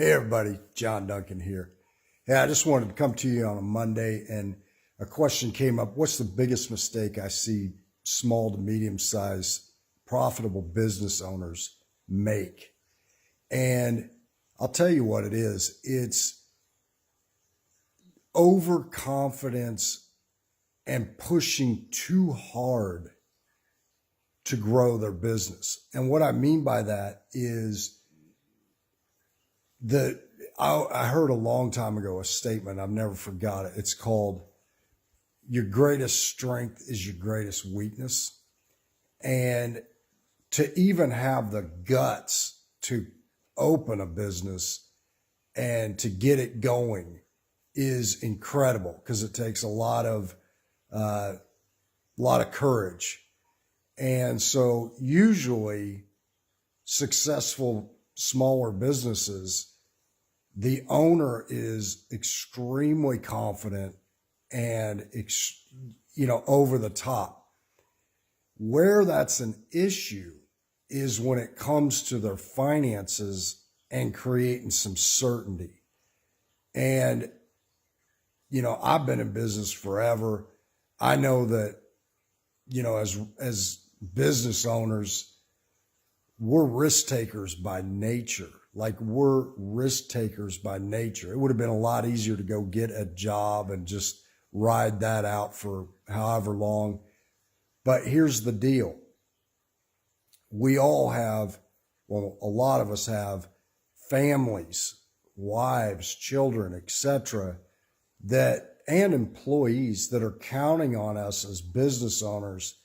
Hey everybody, John Duncan here. Hey, I just wanted to come to you on a Monday and a question came up. What's the biggest mistake I see small to medium sized profitable business owners make? And I'll tell you what it is. It's overconfidence and pushing too hard to grow their business. And what I mean by that is I heard a long time ago a statement, I've never forgot it. It's called, your greatest strength is your greatest weakness. And to even have the guts to open a business and to get it going is incredible, because it takes a lot of courage. And so usually successful smaller businesses, the owner is extremely confident and, over the top. Where that's an issue is when it comes to their finances and creating some certainty. And, I've been in business forever. I know that, as business owners, we're risk takers by nature. We're risk takers by nature. It would have been a lot easier to go get a job and just ride that out for however long. But here's the deal. We all have, a lot of us have families, wives, children, etc., and employees that are counting on us as business owners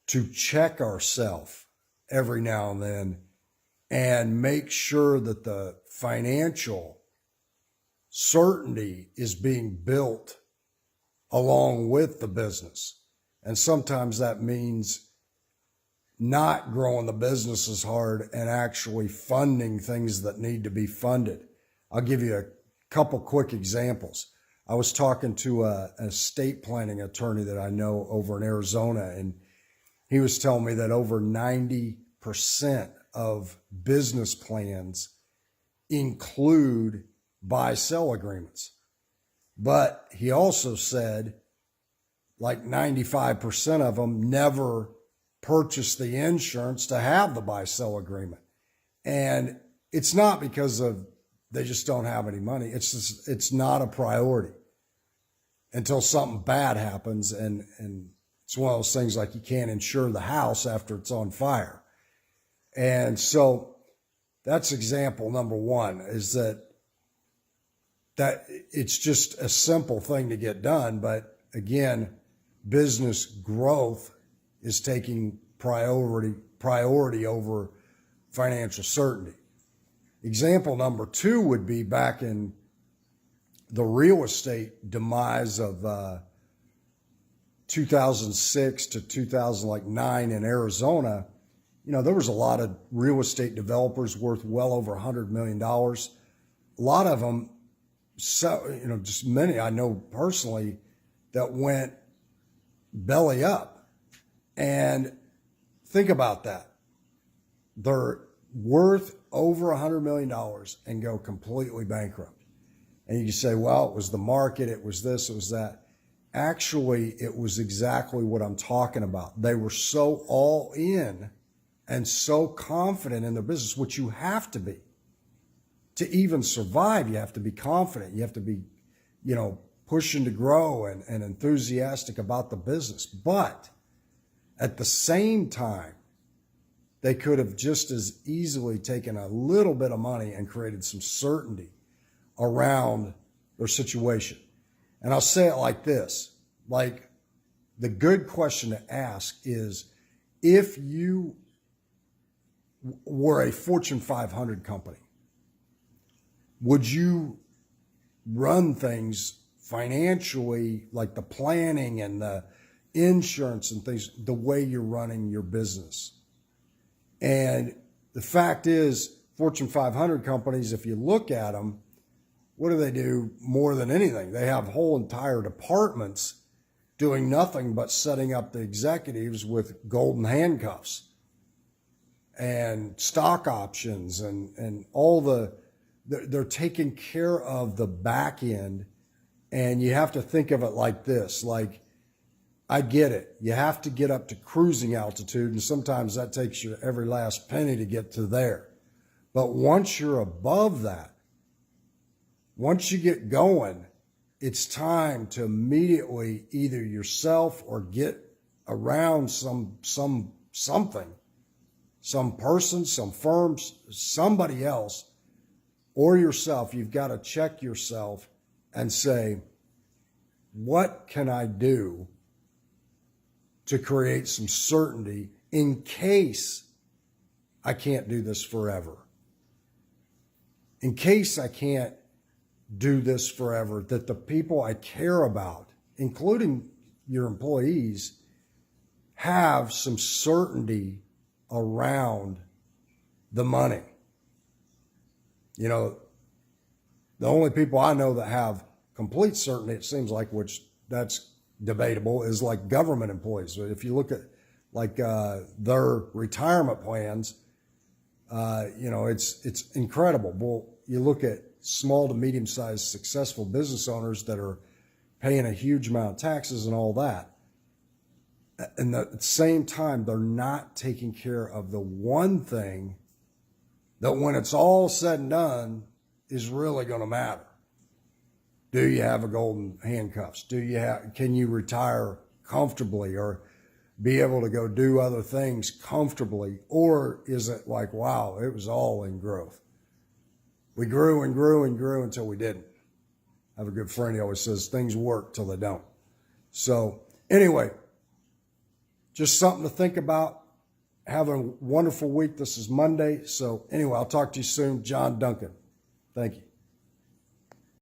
to check ourselves every now and then and make sure that the financial certainty is being built along with the business. And sometimes that means not growing the business as hard and actually funding things that need to be funded. I'll give you a couple quick examples. I was talking to an estate planning attorney that I know over in Arizona, and he was telling me that over 90% of business plans include buy-sell agreements. But he also said 95% of them never purchase the insurance to have the buy-sell agreement. And it's not because they just don't have any money. It's not a priority until something bad happens. And it's one of those things like you can't insure the house after it's on fire. And so that's example number one, is that it's just a simple thing to get done. But again, business growth is taking priority over financial certainty. Example number two would be back in the real estate demise of 2006 to 2009 in Arizona. There was a lot of real estate developers worth well over $100 million. A lot of them, just many I know personally, that went belly up. And think about that. They're worth over $100 million and go completely bankrupt. And you can say, well, it was the market, it was this, it was that. Actually, it was exactly what I'm talking about. They were so all in and so confident in their business, which you have to be. To even survive, you have to be confident. You have to be, pushing to grow and enthusiastic about the business. But at the same time, they could have just as easily taken a little bit of money and created some certainty around their situation. And I'll say it like this, the good question to ask is, if you were a Fortune 500 company, would you run things financially, like the planning and the insurance and things, the way you're running your business? And the fact is, Fortune 500 companies, if you look at them, what do they do more than anything? They have whole entire departments doing nothing but setting up the executives with golden handcuffs and stock options and all the they're taking care of the back end. And you have to think of it like this, like, I get it. You have to get up to cruising altitude, and sometimes that takes you every last penny to get to there. But once you're above that, once you get going, it's time to immediately either yourself or get around something, some person, some firms, somebody else, or yourself. You've got to check yourself and say, what can I do to create some certainty in case I can't do this forever? In case I can't do this forever, that the people I care about, including your employees, have some certainty around the money. You know, the only people I know that have complete certainty, it seems like, which that's debatable, is like government employees. If you look at like their retirement plans, you know, it's incredible. Well, you look at small to medium-sized successful business owners that are paying a huge amount of taxes and all that. And at the same time, they're not taking care of the one thing that when it's all said and done is really going to matter. Do you have a golden handcuffs? Can you retire comfortably or be able to go do other things comfortably? Or is it like, wow, it was all in growth? We grew and grew and grew until we didn't. I have a good friend, he always says, things work till they don't. So anyway, just something to think about. Have a wonderful week. This is Monday. So anyway, I'll talk to you soon. John Duncan. Thank you.